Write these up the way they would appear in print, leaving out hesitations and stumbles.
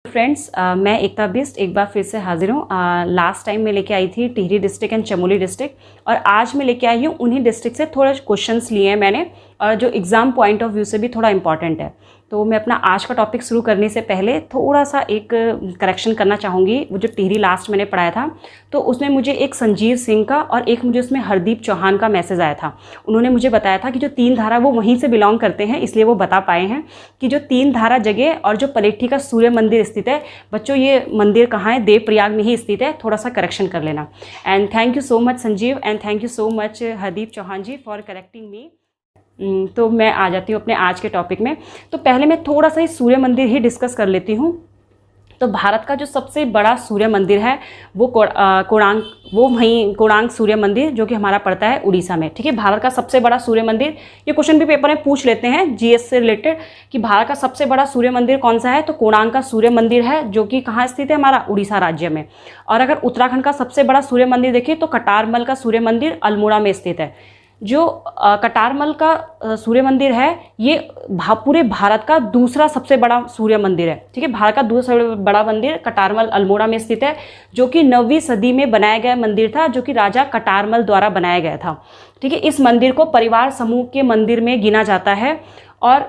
Friends, मैं एकता बिस्ट एक बार फिर से हाजिर हूँ। लास्ट टाइम मैं लेके आई थी Tehri district and Chamoli district, और आज मैं लेके आई हूँ उन्हीं डिस्ट्रिक्ट से थोड़े क्वेश्चंस लिए हैं मैंने, और जो एग्ज़ाम पॉइंट ऑफ व्यू से भी थोड़ा इंपॉर्टेंट है। तो मैं अपना आज का टॉपिक शुरू करने से पहले थोड़ा सा एक करेक्शन करना चाहूँगी। वो जो टिहरी लास्ट मैंने पढ़ाया था, तो उसमें मुझे एक संजीव सिंह का और एक मुझे उसमें हरदीप चौहान का मैसेज आया था। उन्होंने मुझे बताया था कि जो 3 धारा वो वहीं से बिलोंग करते हैं, इसलिए वो बता पाए हैं कि जो 3 धारा जगह और जो पलेठी का सूर्य मंदिर स्थित है, बच्चों ये मंदिर कहाँ है? देवप्रयाग में ही स्थित है। थोड़ा सा करेक्शन कर लेना। And thank you so much Sanjeev, and thank you so much Hardeep Chauhan ji for correcting me. तो मैं आ जाती हूँ अपने आज के टॉपिक में। तो पहले मैं थोड़ा सा ही सूर्य मंदिर ही डिस्कस कर लेती हूँ। तो भारत का जो सबसे बड़ा सूर्य मंदिर है वो कोणार्क सूर्य मंदिर, जो कि हमारा पड़ता है उड़ीसा में। ठीक है, भारत का सबसे बड़ा सूर्य मंदिर, ये क्वेश्चन भी पेपर में पूछ लेते हैं जीएस से रिलेटेड कि भारत का सबसे बड़ा सूर्य मंदिर कौन सा है, तो कोणार्क का सूर्य मंदिर है, जो कि कहाँ स्थित है? हमारा उड़ीसा राज्य में। और अगर उत्तराखंड का सबसे बड़ा सूर्य मंदिर देखिए तो कटारमल का सूर्य मंदिर अल्मोड़ा में स्थित है। जो कटारमल का सूर्य मंदिर है, ये पूरे भारत का दूसरा सबसे बड़ा सूर्य मंदिर है। ठीक है, भारत का दूसरा सबसे बड़ा मंदिर कटारमल अल्मोड़ा में स्थित है, जो कि 9वीं सदी में बनाया गया मंदिर था, जो कि राजा कटारमल द्वारा बनाया गया था। ठीक है, इस मंदिर को परिवार समूह के मंदिर में गिना जाता है। और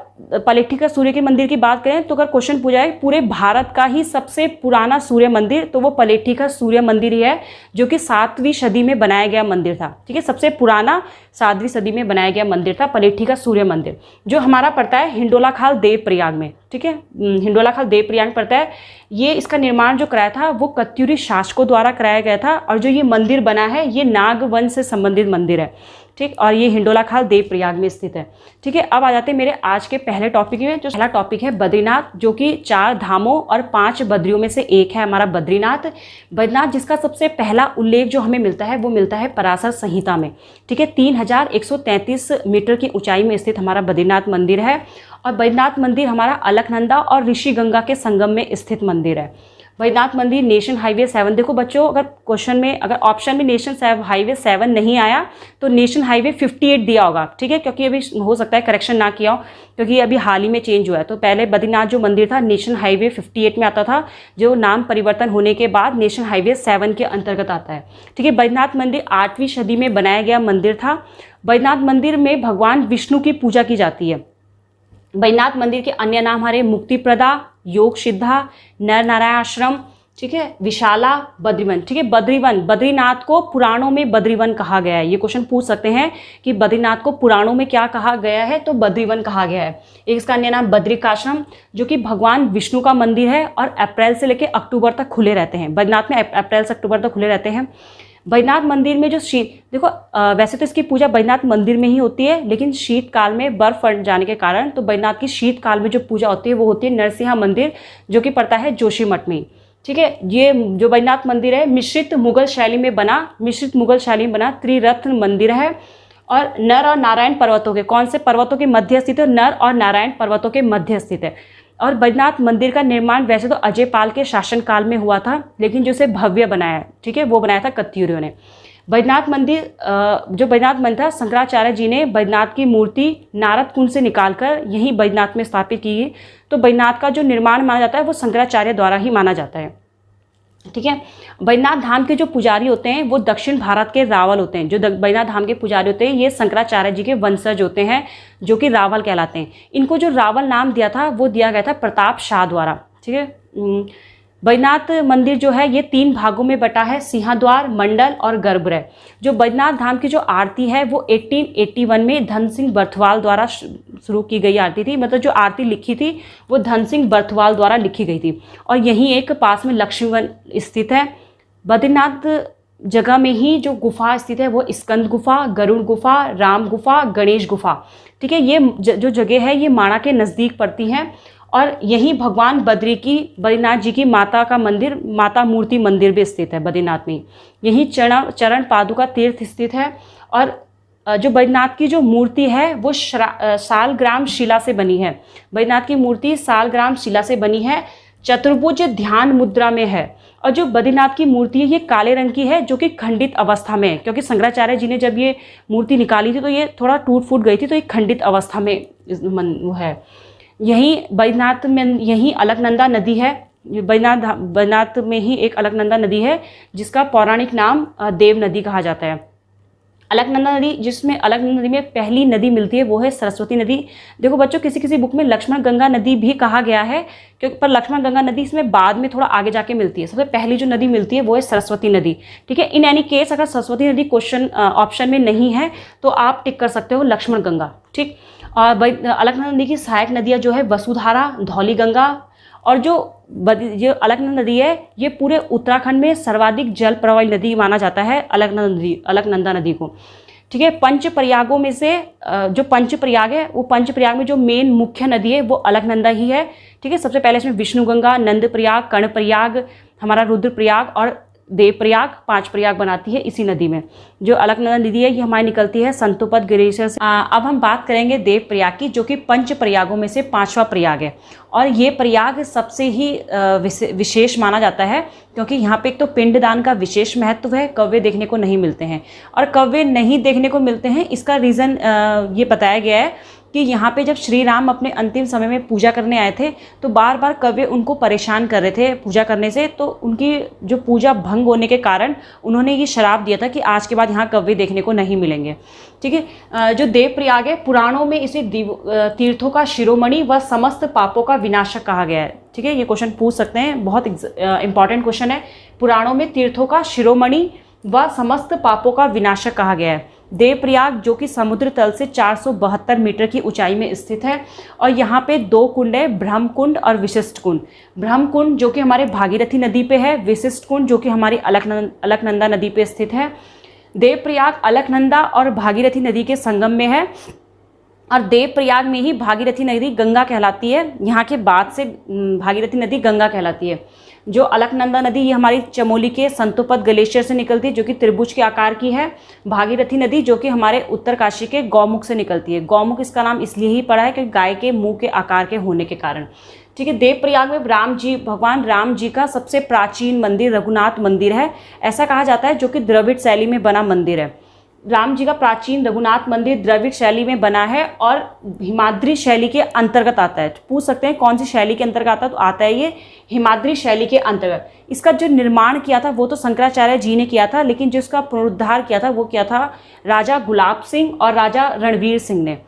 पलेठी का सूर्य के मंदिर की बात करें तो अगर क्वेश्चन पूछा है पूरे भारत का ही सबसे पुराना सूर्य मंदिर, तो वो पलेठी का सूर्य मंदिर ही है, जो कि 7वीं सदी में बनाया गया मंदिर था। ठीक है, सबसे पुराना 7वीं सदी में बनाया गया मंदिर था पलेठी का सूर्य मंदिर, जो हमारा पड़ता है हिंडोला खाल देवप्रयाग में। ठीक है, हिंडोला खाल देवप्रयाग पड़ता है। ये इसका निर्माण जो कराया था वो कत्यूरी शासकों द्वारा कराया गया था, और जो ये मंदिर बना है ये नागवंश से संबंधित मंदिर है। ठीक, और ये हिंडोला खाल देवप्रयाग में स्थित है। ठीक है, अब आ जाते हैं मेरे आज के पहले टॉपिक में। जो पहला टॉपिक है बद्रीनाथ, जो कि 4 धामों और 5 बद्रियों में से एक है हमारा बद्रीनाथ। बद्रीनाथ जिसका सबसे पहला उल्लेख जो हमें मिलता है वो मिलता है पराशर संहिता में। ठीक है, 3133 मीटर की ऊंचाई में स्थित हमारा बद्रीनाथ मंदिर है। और बद्रीनाथ मंदिर हमारा अलकनंदा और ऋषि गंगा के संगम में स्थित मंदिर है। बद्रीनाथ मंदिर नेशनल हाईवे 7, देखो बच्चों, अगर क्वेश्चन में अगर ऑप्शन में नेशनल हाईवे 7 नहीं आया तो नेशनल हाईवे 58 दिया होगा। ठीक है, क्योंकि अभी हो सकता है करेक्शन ना किया हो, क्योंकि अभी हाल ही में चेंज हुआ है। तो पहले बद्रीनाथ जो मंदिर था नेशनल हाईवे 58 में आता था, जो नाम परिवर्तन होने के बाद नेशनल हाईवे 7 के अंतर्गत आता है। ठीक है, बद्रीनाथ मंदिर 8वीं सदी में बनाया गया मंदिर था। बद्रीनाथ मंदिर में भगवान विष्णु की पूजा की जाती है। बद्रीनाथ मंदिर के अन्य नाम हमारे मुक्तिप्रदा, योग सिद्धा, नर नारायण आश्रम, ठीक है, विशाला, बद्रीवन। ठीक है, बद्रीवन, बद्रीनाथ को पुराणों में बद्रीवन कहा गया है। ये क्वेश्चन पूछ सकते हैं कि बद्रीनाथ को पुराणों में क्या कहा गया है, तो बद्रीवन कहा गया है। एक इसका अन्य नाम बद्रिकाश्रम, जो कि भगवान विष्णु का मंदिर है और अप्रैल से लेकर अक्टूबर तक खुले रहते हैं। बद्रीनाथ में अप्रैल से अक्टूबर तक खुले रहते हैं। बद्रीनाथ मंदिर में जो देखो वैसे तो इसकी पूजा बद्रीनाथ मंदिर में ही होती है, लेकिन शीतकाल में बर्फ फट जाने के कारण तो बद्रीनाथ की शीतकाल में जो पूजा होती है वो होती है नरसिंहा मंदिर, जो कि पड़ता है जोशीमठ में। ठीक है, ये जो बद्रीनाथ मंदिर है मिश्रित मुगल शैली में बना त्रिरत्न मंदिर है। और नर और नारायण पर्वतों के, कौन से पर्वतों के मध्य स्थित है? नर और नारायण पर्वतों के मध्य स्थित है। और बद्रीनाथ मंदिर का निर्माण वैसे तो अजय पाल के शासनकाल में हुआ था, लेकिन जो इसे भव्य बनाया, ठीक है, वो बनाया था कत्यूरियों ने। बद्रीनाथ मंदिर जो बद्रीनाथ मंदिर था, शंकराचार्य जी ने बद्रीनाथ की मूर्ति नारद कुंड से निकालकर यहीं बद्रीनाथ में स्थापित की। तो बद्रीनाथ का जो निर्माण माना जाता है वो शंकराचार्य द्वारा ही माना जाता है। ठीक है, बद्रीनाथ धाम के जो पुजारी होते हैं वो दक्षिण भारत के रावल होते हैं। जो बद्रीनाथ धाम के पुजारी होते हैं ये शंकराचार्य जी के वंशज होते हैं, जो कि रावल कहलाते हैं। इनको जो रावल नाम दिया था वो दिया गया था प्रताप शाह द्वारा। ठीक है, बद्रीनाथ मंदिर जो है ये 3 भागों में बटा है, सिंहद्वार, मंडल और गर्भगृह। जो बद्रीनाथ धाम की जो आरती है वो 1881 में धन सिंह बर्थवाल द्वारा शुरू की गई आरती थी। मतलब जो आरती लिखी थी वो धन सिंह बर्थवाल द्वारा लिखी गई थी। और यहीं एक पास में लक्ष्मीवन स्थित है। बद्रीनाथ जगह में ही जो गुफा स्थित है वो स्कंद गुफा, गरुड़ गुफा, राम गुफा, गणेश गुफा। ठीक है, ये जो जगह है ये माणा के नज़दीक पड़ती हैं। और यहीं भगवान बद्रीनाथ जी की माता का मंदिर, माता मूर्ति मंदिर भी स्थित है बद्रीनाथ में। यहीं चरण पादुका तीर्थ स्थित है। और जो बद्रीनाथ की जो मूर्ति है वो सालग्राम शिला से बनी है। बद्रीनाथ की मूर्ति सालग्राम शिला से बनी है, चतुर्भुज ध्यान मुद्रा में है। और जो बद्रीनाथ की मूर्ति है ये काले रंग की है, जो कि खंडित अवस्था में है, क्योंकि शंकराचार्य जी ने जब ये मूर्ति निकाली थी तो ये थोड़ा टूट फूट गई थी, तो ये खंडित अवस्था में है। यहीं बद्रीनाथ में यहीं अलकनंदा नदी है, बद्रीनाथ में ही एक अलकनंदा नदी है जिसका पौराणिक नाम देव नदी कहा जाता है। अलकनंदा नदी, जिसमें अलकनंदा नदी में पहली नदी मिलती है वो है सरस्वती नदी। देखो बच्चों, किसी किसी बुक में लक्ष्मण गंगा नदी भी कहा गया है, क्योंकि पर लक्ष्मण गंगा नदी इसमें बाद में थोड़ा आगे जाके मिलती है। सबसे पहली जो नदी मिलती है वो है सरस्वती नदी। ठीक है, इन एनी केस अगर सरस्वती नदी क्वेश्चन ऑप्शन में नहीं है तो आप टिक कर सकते हो लक्ष्मण गंगा। ठीक, और अलकनंदा नदी की सहायक नदियाँ जो है वसुधारा, धौली गंगा, और जो अलकनंदा नदी है ये पूरे उत्तराखंड में सर्वाधिक जल प्रवाही नदी माना जाता है अलकनंदा नदी को। ठीक है, पंच प्रयागों में से जो पंच प्रयाग है, वो पंच प्रयाग में जो मेन मुख्य नदी है वो अलकनंदा ही है। ठीक है, सबसे पहले इसमें विष्णु गंगा, नंद प्रयाग, कर्ण प्रयाग, हमारा रुद्र प्रयाग और देव प्रयाग, 5 प्रयाग बनाती है इसी नदी में। जो अलकनंदा नदी है ये हमारी निकलती है संतोपद ग्लेशियर से। अब हम बात करेंगे देव प्रयाग की, जो कि पंच प्रयागों में से 5वां प्रयाग है। और ये प्रयाग सबसे ही विशेष माना जाता है, क्योंकि यहाँ पे एक तो पिंडदान का विशेष महत्व है, कौवे देखने को नहीं मिलते हैं। और कौवे नहीं देखने को मिलते हैं इसका रीज़न ये बताया गया है कि यहाँ पे जब श्री राम अपने अंतिम समय में पूजा करने आए थे तो बार बार कौवे उनको परेशान कर रहे थे पूजा करने से, तो उनकी जो पूजा भंग होने के कारण उन्होंने ये श्राप दिया था कि आज के बाद यहाँ कौवे देखने को नहीं मिलेंगे। ठीक है, जो देव प्रयाग है पुराणों में इसे तीर्थों का शिरोमणि व समस्त पापों का विनाशक कहा गया है। ठीक है, ये क्वेश्चन पूछ सकते हैं, बहुत इंपॉर्टेंट क्वेश्चन है। पुराणों में तीर्थों का शिरोमणि व समस्त पापों का विनाशक कहा गया है। देवप्रयाग जो कि समुद्र तल से 472 मीटर की ऊंचाई में स्थित है, और यहाँ पे 2 कुंड है, ब्रह्मकुंड और विशिष्ट कुंड। ब्रह्मकुंड जो कि हमारे भागीरथी नदी पे है, विशिष्ट कुंड जो कि हमारी अलकनंदा नदी पे स्थित है। देवप्रयाग अलकनंदा और भागीरथी नदी के संगम में है, और देवप्रयाग में ही भागीरथी नदी गंगा कहलाती है। यहाँ के बाद से भागीरथी नदी गंगा कहलाती है। जो अलकनंदा नदी ये हमारी चमोली के संतोपद ग्लेशियर से निकलती है, जो कि त्रिभुज के आकार की है। भागीरथी नदी जो कि हमारे उत्तरकाशी के गौमुख से निकलती है। गौमुख इसका नाम इसलिए ही पड़ा है कि गाय के मुंह के आकार के होने के कारण। ठीक है, देवप्रयाग में भगवान राम जी का सबसे प्राचीन मंदिर रघुनाथ मंदिर है, ऐसा कहा जाता है, जो कि द्रविड़ शैली में बना मंदिर है। राम जी का प्राचीन रघुनाथ मंदिर द्रविड़ शैली में बना है और हिमाद्री शैली के अंतर्गत आता है। पूछ सकते हैं कौन सी शैली के अंतर्गत आता है, तो आता है ये हिमाद्री शैली के अंतर्गत। इसका जो निर्माण किया था वो तो शंकराचार्य जी ने किया था, लेकिन जिसका पुनरुद्धार किया था वो किया था राजा गुलाब सिंह और राजा रणवीर सिंह ने।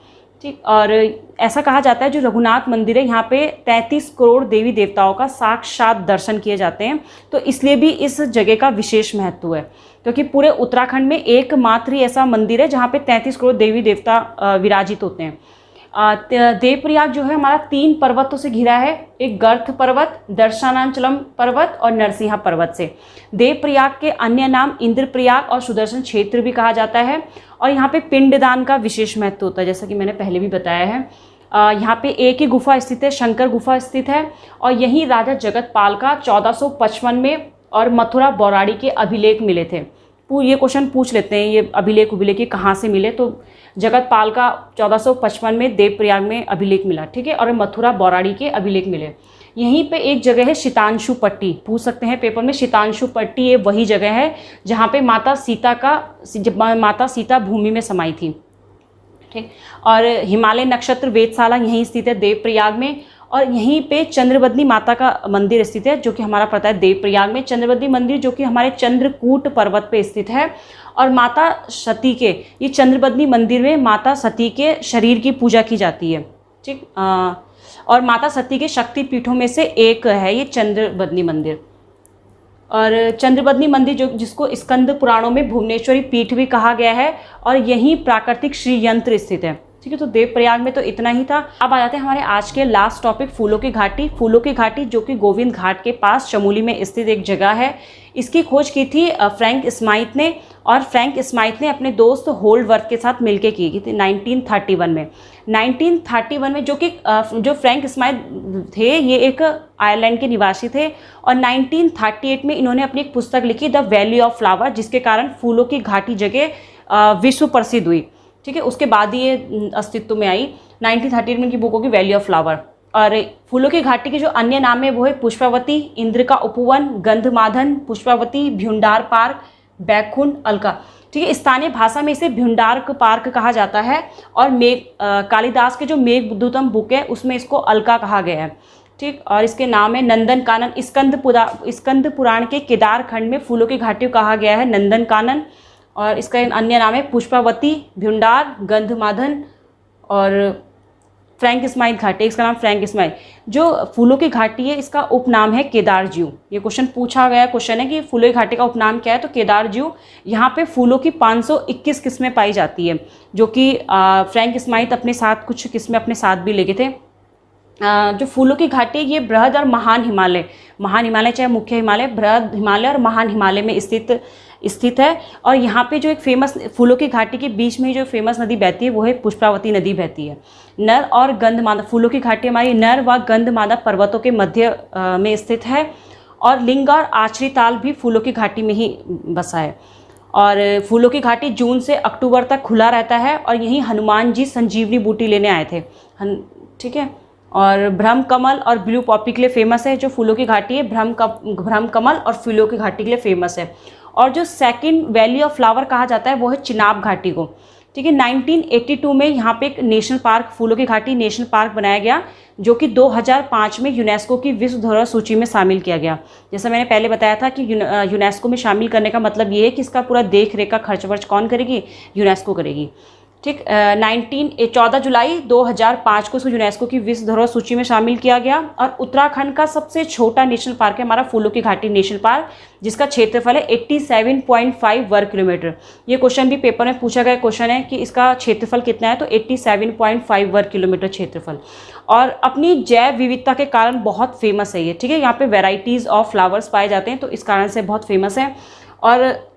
ठीक, और ऐसा कहा जाता है जो रघुनाथ मंदिर है यहाँ पे 33 करोड़ देवी देवताओं का साक्षात दर्शन किए जाते हैं, तो इसलिए भी इस जगह का विशेष महत्व है, क्योंकि पूरे उत्तराखंड में एकमात्र ही ऐसा मंदिर है जहाँ पे 33 करोड़ देवी देवता विराजित होते हैं। देवप्रयाग जो है हमारा 3 पर्वतों से घिरा है, एक गर्थ पर्वत, दर्शनाचलम पर्वत और नरसिंहा पर्वत से। देवप्रयाग के अन्य नाम इंद्रप्रयाग और सुदर्शन क्षेत्र भी कहा जाता है, और यहाँ पे पिंडदान का विशेष महत्व होता है, जैसा कि मैंने पहले भी बताया है। यहाँ पे एक ही गुफा स्थित है, शंकर गुफा स्थित है, और यहीं राजा जगतपाल का 1455 में और मथुरा बौराड़ी के अभिलेख मिले थे। ये क्वेश्चन पूछ लेते हैं, ये अभिलेख कहाँ से मिले, तो जगतपाल का 1455 में देवप्रयाग में अभिलेख मिला। ठीक है, और मथुरा बौराड़ी के अभिलेख मिले। यहीं पे एक जगह है शीतांशु पट्टी, पूछ सकते हैं पेपर में। शीतांशु पट्टी ये वही जगह है जहाँ पे माता सीता भूमि में समाई थी। ठीक, और हिमालय नक्षत्र वेधशाला यहीं स्थित है देवप्रयाग में, और यहीं पे चंद्रबदनी माता का मंदिर स्थित है, जो कि हमारा पता है देवप्रयाग में चंद्रबदनी मंदिर जो कि हमारे चंद्रकूट पर्वत पे स्थित है। और माता सती के ये चंद्रबदनी मंदिर में माता सती के शरीर की पूजा की जाती है। ठीक, और माता सती के शक्ति पीठों में से एक है ये चंद्रबदनी मंदिर। और चंद्रबदनी मंदिर जिसको स्कंद पुराणों में भुवनेश्वरी पीठ भी कहा गया है, और यहीं प्राकृतिक श्री यंत्र स्थित है। ठीक है, तो देवप्रयाग में तो इतना ही था। अब आ जाते हैं हमारे आज के लास्ट टॉपिक, फूलों की घाटी। फूलों की घाटी जो कि गोविंद घाट के पास चमोली में स्थित एक जगह है। इसकी खोज की थी फ्रैंक स्माइथ ने, और फ्रैंक स्माइथ ने अपने दोस्त होल्डवर्थ के साथ मिलकर की थी 1931 में। 1931 में जो फ्रैंक स्माइथ थे ये एक आयरलैंड के निवासी थे, और 1938 में इन्होंने अपनी एक पुस्तक लिखी द वैली ऑफ फ्लावर, जिसके कारण फूलों की घाटी जगह विश्व प्रसिद्ध हुई। ठीक है, उसके बाद ही ये अस्तित्व में आई। 1938 में इनकी बुक होगी वैली ऑफ फ्लावर। और फूलों की घाटी के जो अन्य नाम है वो है पुष्पावती, इंद्र का उपवन, गंधमादन, पुष्पावती, भ्यूंडार पार्क, बैकुंठ, अलका। ठीक है, स्थानीय भाषा में इसे भ्यूंडार पार्क कहा जाता है, और कालिदास के जो मेघदूतम बुक है उसमें इसको अलका कहा गया है। ठीक। और इसके नाम है नंदन कानन। स्कंद पुराण के केदार खंड में फूलों की घाटी को कहा गया है नंदन कानन। और इसका अन्य नाम है पुष्पावती, भ्यूंडार, गंधमादन और फ्रैंक स्माइल घाटी। इसका नाम फ्रैंक स्माइल। जो फूलों की घाटी है इसका उपनाम है केदारज्यू। ये क्वेश्चन पूछा गया क्वेश्चन है कि फूलों की घाटी का उपनाम क्या है, तो केदारज्यू। यहाँ पे फूलों की 521 किस्में पाई जाती है, जो कि फ्रैंक स्माइल अपने साथ कुछ किस्में अपने साथ भी ले गए थे। जो फूलों की घाटी ये बृहद और महान हिमालय चाहे मुख्य हिमालय, बृहद हिमालय और महान हिमालय में स्थित है। और यहाँ पे जो एक फेमस फूलों की घाटी के बीच में जो फेमस नदी बहती है वो है पुष्पावती नदी बहती है। नर और गंधमादन, फूलों की घाटी हमारी नर व गंधमादन पर्वतों के मध्य में स्थित है। और लिंग और आचरी ताल भी फूलों की घाटी में ही बसा है। और फूलों की घाटी जून से अक्टूबर तक खुला रहता है। और यहीं हनुमान जी संजीवनी बूटी लेने आए थे, ठीक है। और ब्रह्म कमल और ब्लू पॉपी के लिए फेमस है जो फूलों की घाटी है, ब्रह्म कमल और फूलों की घाटी के लिए फेमस है। और जो सेकंड वैली ऑफ फ्लावर कहा जाता है वो है चिनाब घाटी को, ठीक है। 1982 में यहाँ पे एक नेशनल पार्क, फूलों की घाटी नेशनल पार्क बनाया गया, जो कि 2005 में यूनेस्को की विश्व धरोहर सूची में शामिल किया गया। जैसा मैंने पहले बताया था कि यूनेस्को में शामिल करने का मतलब ये है कि इसका पूरा देख रेख का खर्च वर्च कौन करेगी, यूनेस्को करेगी, ठीक। 14 जुलाई 2005 को इसको यूनेस्को की विश्व धरोहर सूची में शामिल किया गया। और उत्तराखंड का सबसे छोटा नेशनल पार्क है हमारा फूलों की घाटी नेशनल पार्क, जिसका क्षेत्रफल है 87.5 वर्ग किलोमीटर। ये क्वेश्चन भी पेपर में पूछा गया क्वेश्चन है कि इसका क्षेत्रफल कितना है, तो 87.5 वर्ग किलोमीटर क्षेत्रफल। और अपनी जैव विविधता के कारण बहुत फेमस है ये, ठीक है। यहाँ पे वेराइटीज़ ऑफ फ्लावर्स पाए जाते हैं, तो इस कारण से बहुत फेमस है। और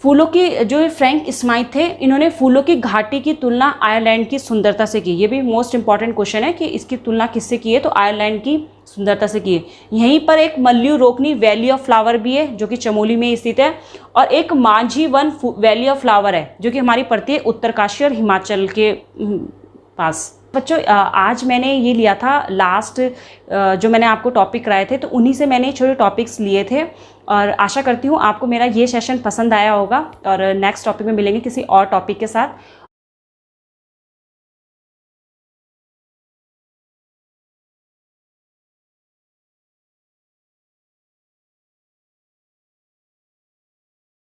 फूलों की जो फ्रैंक स्माइल थे, इन्होंने फूलों की घाटी की तुलना आयरलैंड की सुंदरता से की। ये भी मोस्ट इंपॉर्टेंट क्वेश्चन है कि इसकी तुलना किससे की है, तो आयरलैंड की सुंदरता से की है। यहीं पर एक मल्लू रोकनी वैली ऑफ फ्लावर भी है जो कि चमोली में स्थित है। और एक Manjhi one valley of flower है जो कि हमारी पड़ती है उत्तरकाशी और हिमाचल के पास। बच्चों आज मैंने ये लिया था लास्ट जो मैंने आपको टॉपिक कराए थे, तो उन्हीं से मैंने छोटे टॉपिक्स लिए थे। और आशा करती हूँ आपको मेरा ये सेशन पसंद आया होगा। और नेक्स्ट टॉपिक में मिलेंगे किसी और टॉपिक के साथ।